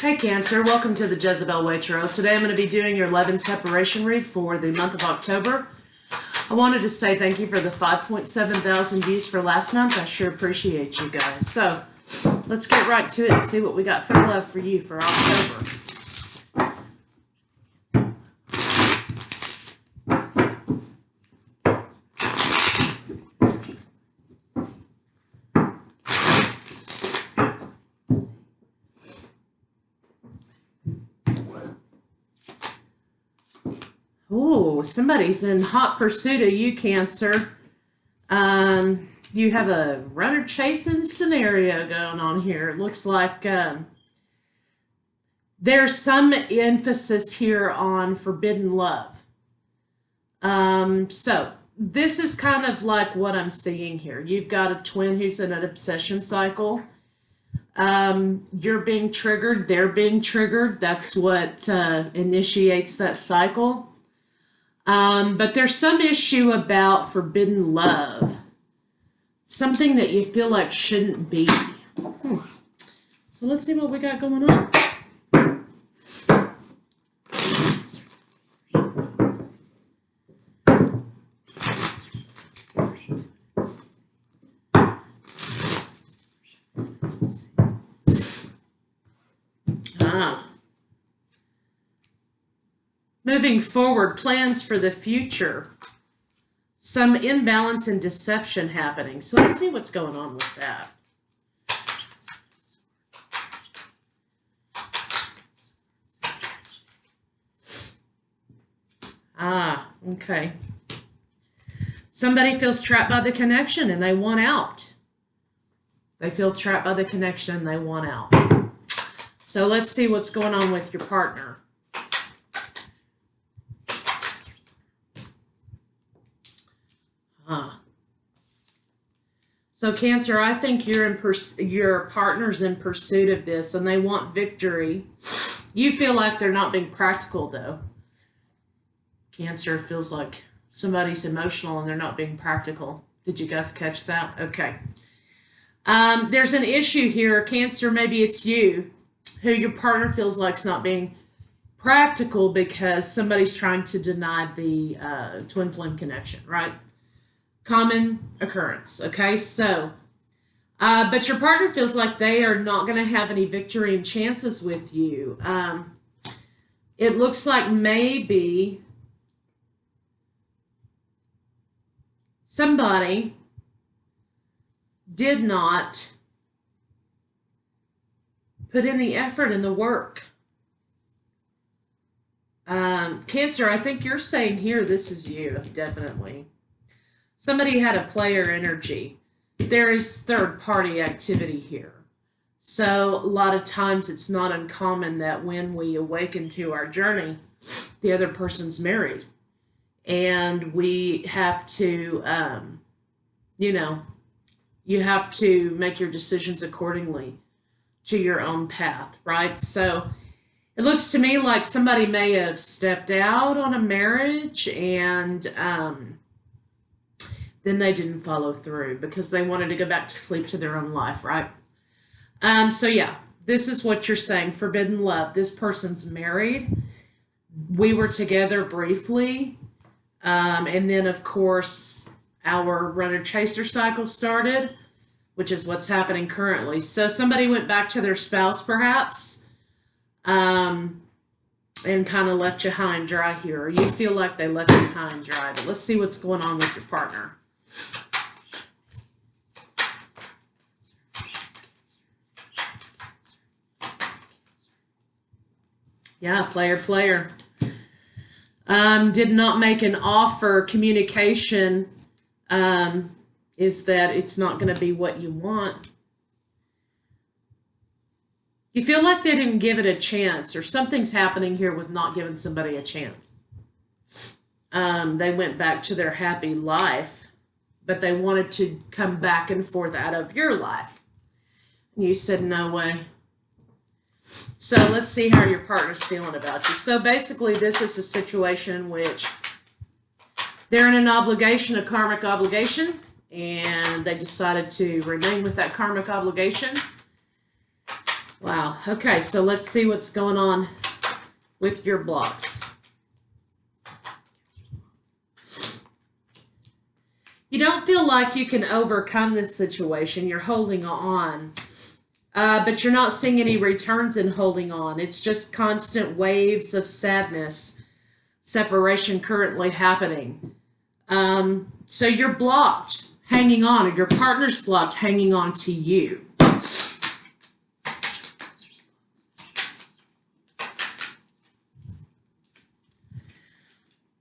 Hey Cancer, welcome to the Jezebel Way Tarot. Today I'm going to be doing your love and separation read for the month of October. I wanted to say thank you for the 5.7 thousand views for last month. I sure appreciate you guys. So let's get right to it and see what we got for love for you for October. Oh, somebody's in hot pursuit of you, Cancer. You have a runner chasing scenario going on here. It looks like there's some emphasis here on forbidden love. So this is kind of like what I'm seeing here. You've got a twin who's in an obsession cycle. You're being triggered, they're being triggered. That's what initiates that cycle. But there's some issue about forbidden love. Something that you feel like shouldn't be. So let's see what we got going on. Moving forward, plans for the future. Some imbalance and deception happening. So let's see what's going on with that. Okay. Somebody feels trapped by the connection and they want out. They feel trapped by the connection and they want out. So let's see what's going on with your partner. So Cancer, I think your partner's in pursuit of this and they want victory. You feel like they're not being practical though. Cancer feels like somebody's emotional and they're not being practical. Did you guys catch that? Okay. There's an issue here, Cancer, maybe it's you, who your partner feels like is not being practical because somebody's trying to deny the twin flame connection, right? Common occurrence, okay? So, but your partner feels like they are not going to have any victory and chances with you. It looks like maybe somebody did not put in the effort and the work. Cancer, I think you're saying here, this is you, definitely. Somebody had a player energy. There is third-party activity here. So a lot of times it's not uncommon that when we awaken to our journey, the other person's married. And we have to, you have to make your decisions accordingly to your own path, right? So it looks to me like somebody may have stepped out on a marriage and then they didn't follow through because they wanted to go back to sleep to their own life, right? So yeah, this is what you're saying, forbidden love. This person's married. We were together briefly. And then, of course, our runner-chaser cycle started, which is what's happening currently. So somebody went back to their spouse, perhaps, and kind of left you high and dry here. Or you feel like they left you high and dry. But let's see what's going on with your partner. Yeah, player. Did not make an offer. Communication is that it's not going to be what you want. You feel like they didn't give it a chance, or something's happening here with not giving somebody a chance. They went back to their happy life, but they wanted to come back and forth out of your life. And you said, no way. So let's see how your partner's feeling about you. So basically, this is a situation in which they're in an obligation, a karmic obligation, and they decided to remain with that karmic obligation. Wow. Okay, so let's see what's going on with your blocks. You don't feel like you can overcome this situation. You're holding on. But you're not seeing any returns in holding on. It's just constant waves of sadness, separation currently happening. So you're blocked, hanging on, or your partner's blocked, hanging on to you.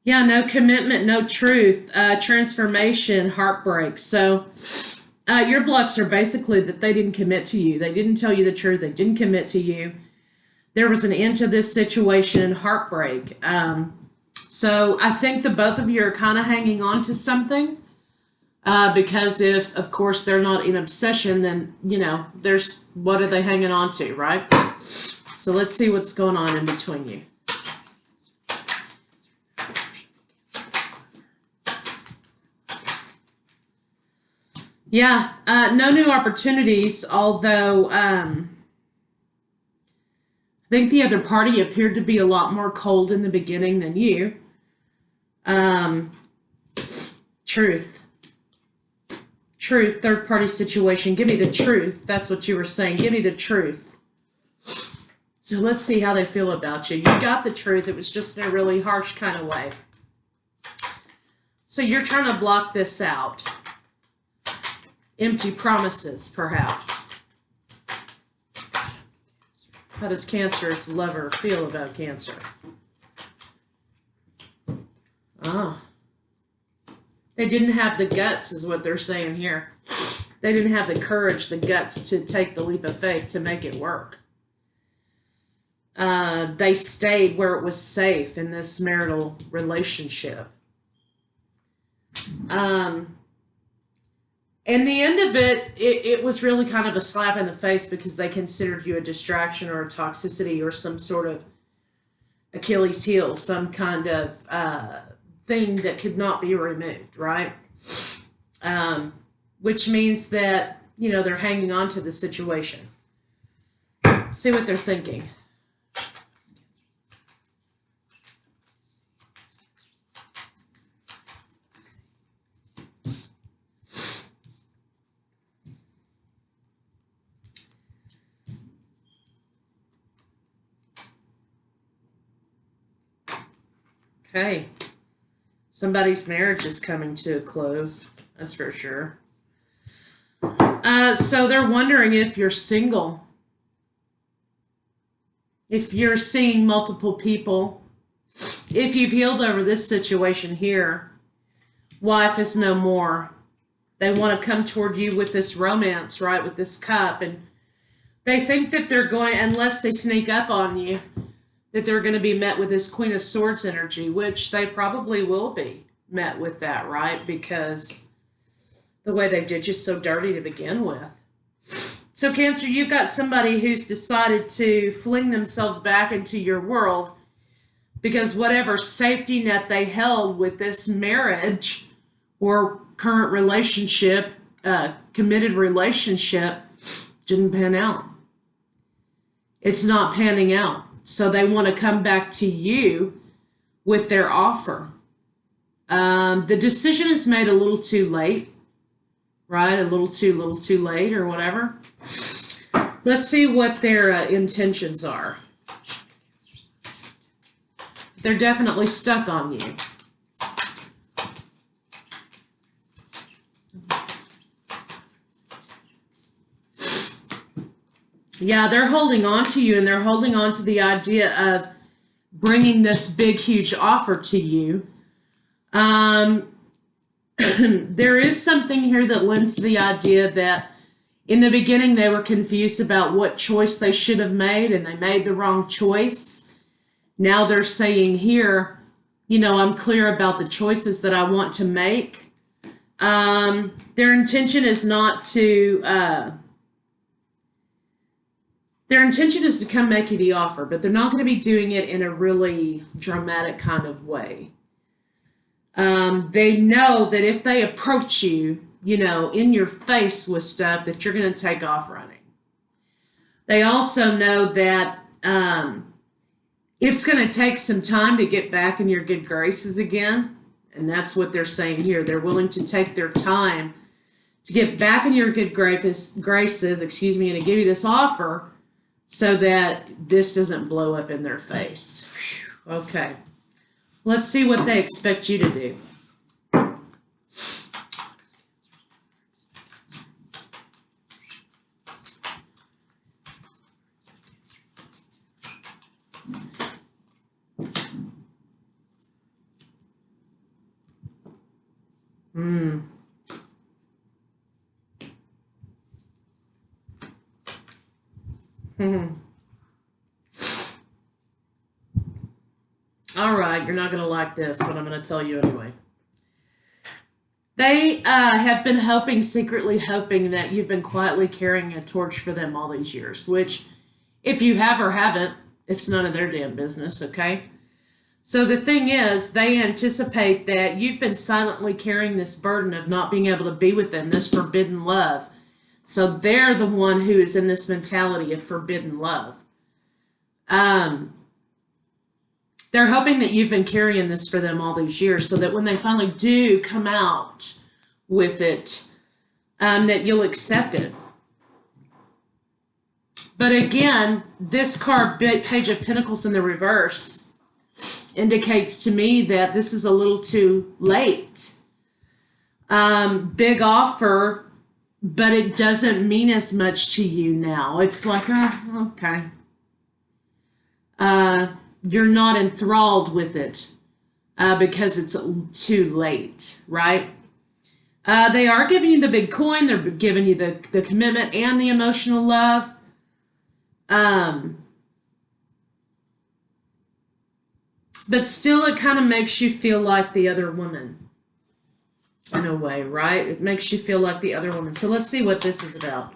Yeah, no commitment, no truth, transformation, heartbreak. So your blocks are basically that they didn't commit to you. They didn't tell you the truth. They didn't commit to you. There was an end to this situation and heartbreak. So I think the both of you are kind of hanging on to something because if, of course, they're not in obsession, then, you know, there's, what are they hanging on to, right? So let's see what's going on in between you. Yeah, no new opportunities, although I think the other party appeared to be a lot more cold in the beginning than you. Truth. Truth, third party situation. Give me the truth. That's what you were saying. Give me the truth. So let's see how they feel about you. You got the truth. It was just in a really harsh kind of way. So you're trying to block this out. Empty promises, perhaps. How does Cancer's lover feel about Cancer? Oh. They didn't have the guts, is what they're saying here. They didn't have the courage, the guts to take the leap of faith to make it work. They stayed where it was safe in this marital relationship. And the end of it was really kind of a slap in the face because they considered you a distraction or a toxicity or some sort of Achilles heel, some kind of thing that could not be removed, right? Which means that, you know, they're hanging on to the situation. See what they're thinking. Okay. Somebody's marriage is coming to a close. That's for sure. So they're wondering if you're single. If you're seeing multiple people. If you've healed over this situation here. Wife is no more. They want to come toward you with this romance, right? With this cup. And they think that they're going, unless they sneak up on you, that they're going to be met with this Queen of Swords energy, which they probably will be met with that, right? Because the way they did you so dirty to begin with. So Cancer, you've got somebody who's decided to fling themselves back into your world because whatever safety net they held with this marriage or current relationship, committed relationship, didn't pan out. It's not panning out. So they want to come back to you with their offer. The decision is made a little too late, right? A little too late or whatever. Let's see what their intentions are. They're definitely stuck on you. Yeah, they're holding on to you, and they're holding on to the idea of bringing this big, huge offer to you. There is something here that lends to the idea that in the beginning they were confused about what choice they should have made, and they made the wrong choice. Now they're saying here, you know, I'm clear about the choices that I want to make. Their intention is not to... Their intention is to come make you the offer, but they're not going to be doing it in a really dramatic kind of way. They know that if they approach you, you know, in your face with stuff, that you're going to take off running. They also know that it's going to take some time to get back in your good graces again. And that's what they're saying here. They're willing to take their time to get back in your good graces, and to give you this offer so that this doesn't blow up in their face. Okay. Let's see what they expect you to do. All right, you're not going to like this, but I'm going to tell you anyway. They have been secretly hoping that you've been quietly carrying a torch for them all these years, which if you have or haven't, it's none of their damn business, okay? So the thing is, they anticipate that you've been silently carrying this burden of not being able to be with them, this forbidden love. So they're the one who is in this mentality of forbidden love. They're hoping that you've been carrying this for them all these years so that when they finally do come out with it, that you'll accept it. But again, this card, Page of Pentacles in the reverse, indicates to me that this is a little too late. Big offer, but it doesn't mean as much to you now. It's like, okay. You're not enthralled with it because it's too late, right? They are giving you the big coin. They're giving you the commitment and the emotional love. But still, it kind of makes you feel like the other woman in a way, right? It makes you feel like the other woman. So let's see what this is about.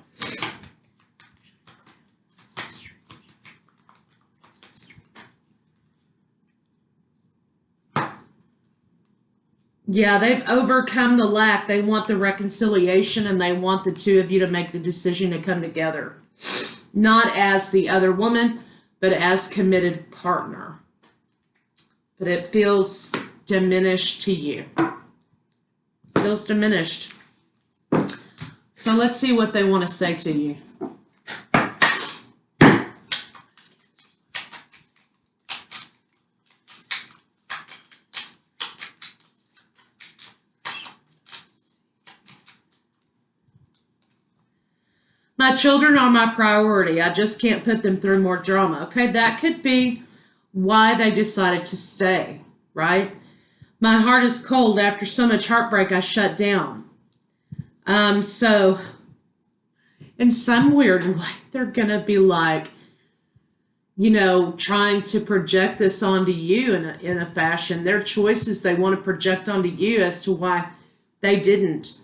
Yeah, they've overcome the lack. They want the reconciliation, and they want the two of you to make the decision to come together. Not as the other woman, but as committed partner. But it feels diminished to you. It feels diminished. So let's see what they want to say to you. My children are my priority. I just can't put them through more drama. Okay, that could be why they decided to stay, right? My heart is cold. After so much heartbreak, I shut down. So in some weird way, they're going to be like, you know, trying to project this onto you in a fashion. Their choices they want to project onto you as to why they didn't,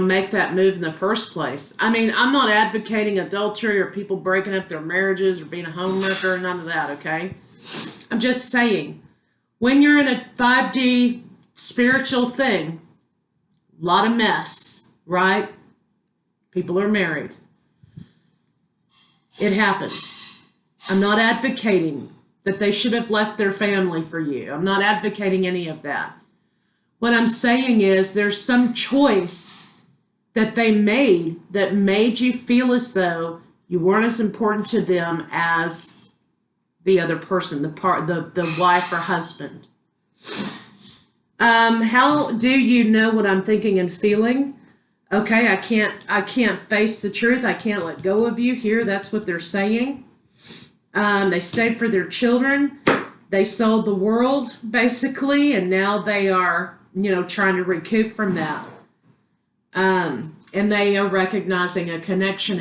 make that move in the first place. I mean, I'm not advocating adultery or people breaking up their marriages or being a homewrecker, none of that, okay? I'm just saying, when you're in a 5D spiritual thing, a lot of mess, right? People are married. It happens. I'm not advocating that they should have left their family for you. I'm not advocating any of that. What I'm saying is there's some choice that they made that made you feel as though you weren't as important to them as the other person, the wife or husband. How do you know what I'm thinking and feeling? Okay, I can't face the truth. I can't let go of you here. That's what they're saying. They stayed for their children. They sold the world, basically, and now they are, trying to recoup from that. And they are recognizing a connection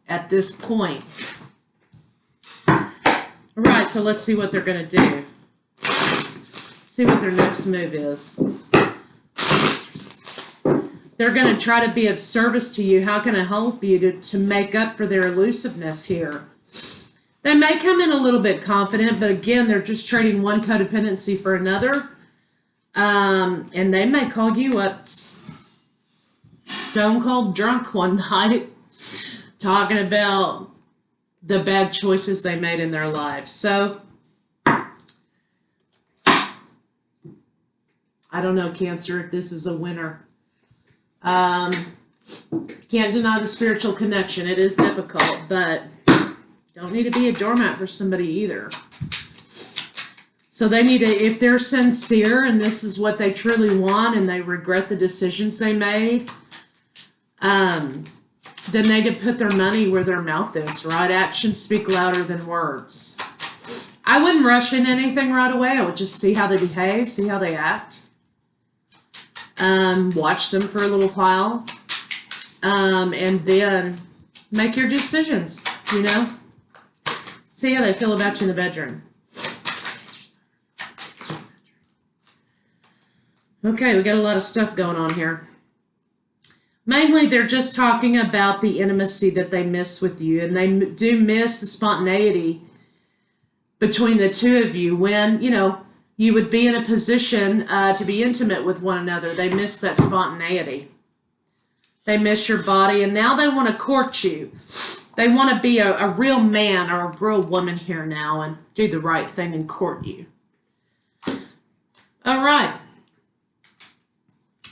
at this point. All right, so let's see what they're going to do. See what their next move is. They're going to try to be of service to you. How can I help you to make up for their elusiveness here? They may come in a little bit confident, but again, they're just trading one codependency for another. And they may call you up stone cold drunk one night. talking about the bad choices they made in their lives. So, I don't know, Cancer, if this is a winner. Can't deny the spiritual connection. It is difficult, but don't need to be a doormat for somebody either. So they need to, if they're sincere and this is what they truly want and they regret the decisions they made, then they can put their money where their mouth is, right? Actions speak louder than words. I wouldn't rush into anything right away. I would just see how they behave, see how they act. Watch them for a little while. And then make your decisions, you know? See how they feel about you in the bedroom. Okay, we got a lot of stuff going on here. Mainly, they're just talking about the intimacy that they miss with you, and they do miss the spontaneity between the two of you when, you know, you would be in a position to be intimate with one another. They miss that spontaneity. They miss your body, and now they want to court you. They want to be a real man or a real woman here now and do the right thing and court you. All right.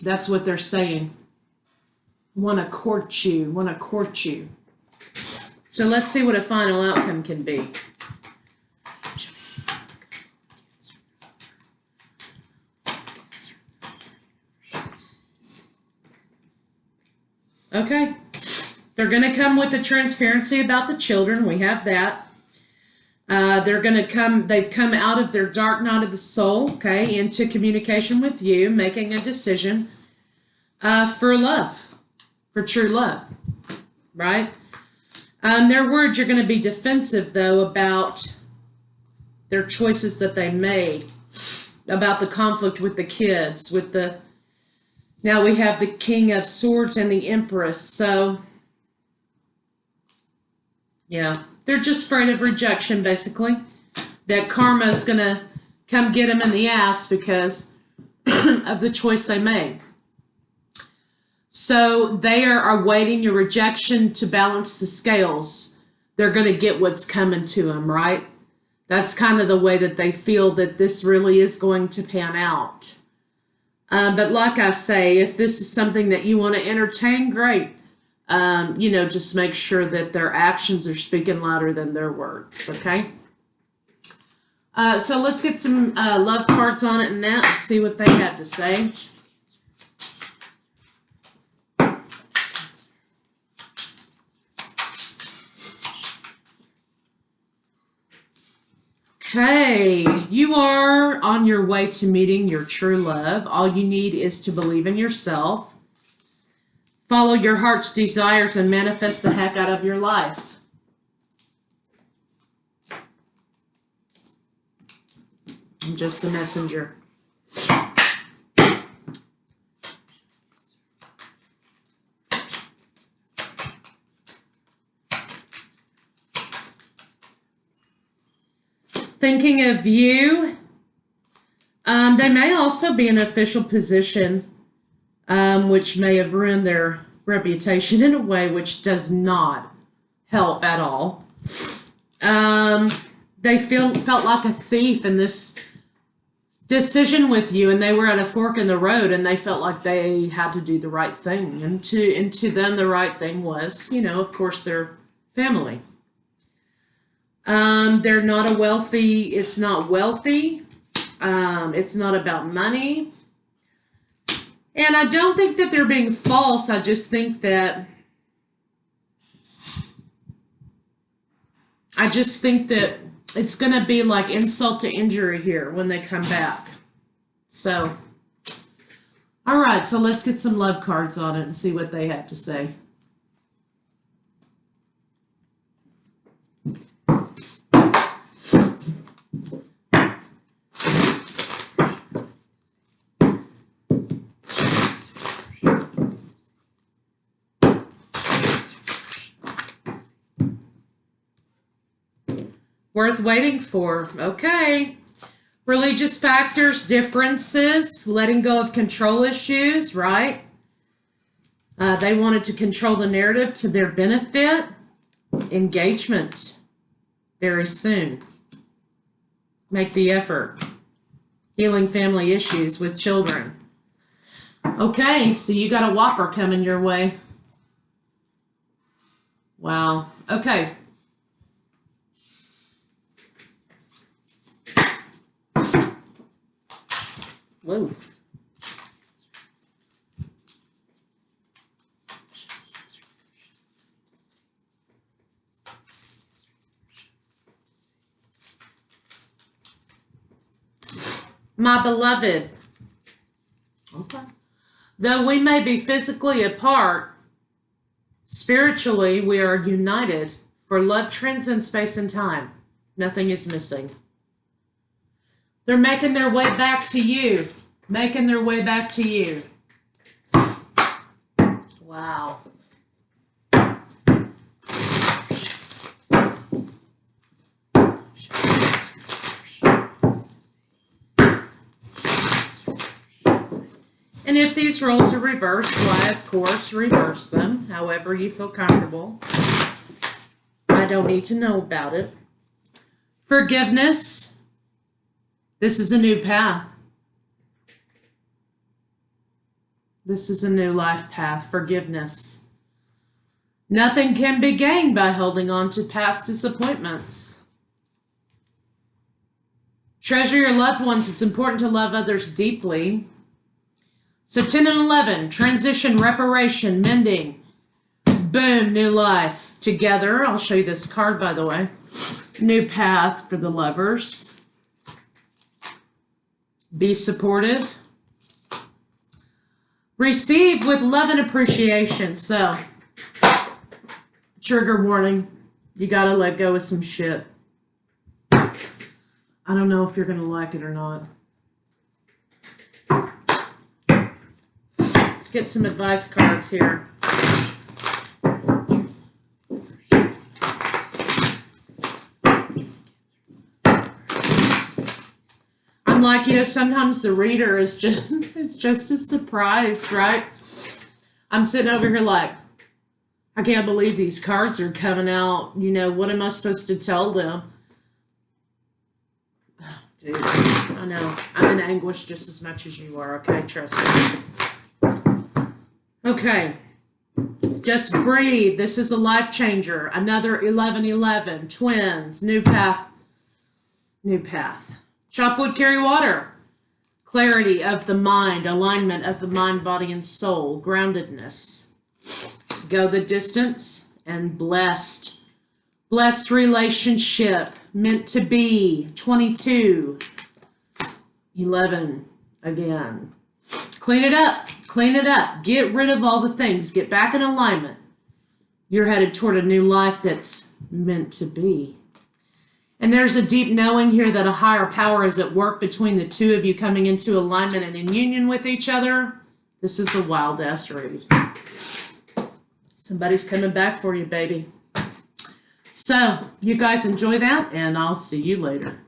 That's what they're saying. Want to court you, want to court you. So let's see what a final outcome can be. Okay. They're going to come with the transparency about the children. We have that. They're going to come, they've come out of their dark night of the soul, okay, into communication with you, making a decision for love, for true love, right? Their words are going to be defensive, though, about their choices that they made, about the conflict with the kids, with the, now we have the King of Swords and the Empress, so, yeah. They're just afraid of rejection, basically. That karma is going to come get them in the ass because of the choice they made. So they are awaiting your rejection to balance the scales. They're going to get what's coming to them, right? That's kind of the way that they feel that this really is going to pan out. But like I say, if this is something that you want to entertain, great. You know, just make sure that their actions are speaking louder than their words, okay? So let's get some love cards on it and that. Let's see what they have to say. Okay, you are on your way to meeting your true love. All you need is to believe in yourself. Follow your heart's desires and manifest the heck out of your life. I'm just the messenger. Thinking of you. They may also be in an official position, which may have ruined their reputation in a way which does not help at all. They felt like a thief in this decision with you, and they were at a fork in the road, and they felt like they had to do the right thing. And to them, the right thing was, you know, of course, their family. They're not a wealthy, it's not wealthy. It's not about money. And I don't think that they're being false. I just think that it's going to be like insult to injury here when they come back. So, all right, so let's get some love cards on it and see what they have to say. Worth waiting for. Okay. Religious factors, differences, letting go of control issues, right? They wanted to control the narrative to their benefit. engagement very soon. Make the effort. Healing family issues with children. Okay, so you got a whopper coming your way. Wow. Okay. Whoa. My beloved, okay. Though we may be physically apart, spiritually we are united, for love transcends space and time. Nothing is missing. They're making their way back to you. Making their way back to you. Wow. And if these roles are reversed, why, of course, reverse them however you feel comfortable. I don't need to know about it. Forgiveness. This is a new path. This is a new life path. Forgiveness. Nothing can be gained by holding on to past disappointments. Treasure your loved ones. It's important to love others deeply. So 10 and 11, transition, reparation, mending. Boom, new life. Together, I'll show you this card, by the way. New path for the lovers. Be supportive. Receive with love and appreciation. So, trigger warning. You gotta let go of some shit. I don't know if you're gonna like it or not. Let's get some advice cards here. I'm like, you know, sometimes the reader is just as surprised, right? I'm sitting over here like, I can't believe these cards are coming out. You know, what am I supposed to tell them? Oh, dude, I know. I'm in anguish just as much as you are, okay? Trust me. Okay. Just breathe. This is a life changer. Another 11-11. Twins. New path. New path. Chop wood, carry water. Clarity of the mind. Alignment of the mind, body, and soul. Groundedness. Go the distance. And blessed. Blessed relationship. Meant to be. 22. 11. Again. Clean it up. Clean it up. Get rid of all the things. Get back in alignment. You're headed toward a new life that's meant to be. And there's a deep knowing here that a higher power is at work between the two of you, coming into alignment and in union with each other. This is a wild ass read. Somebody's coming back for you, baby. So, you guys enjoy that, and I'll see you later.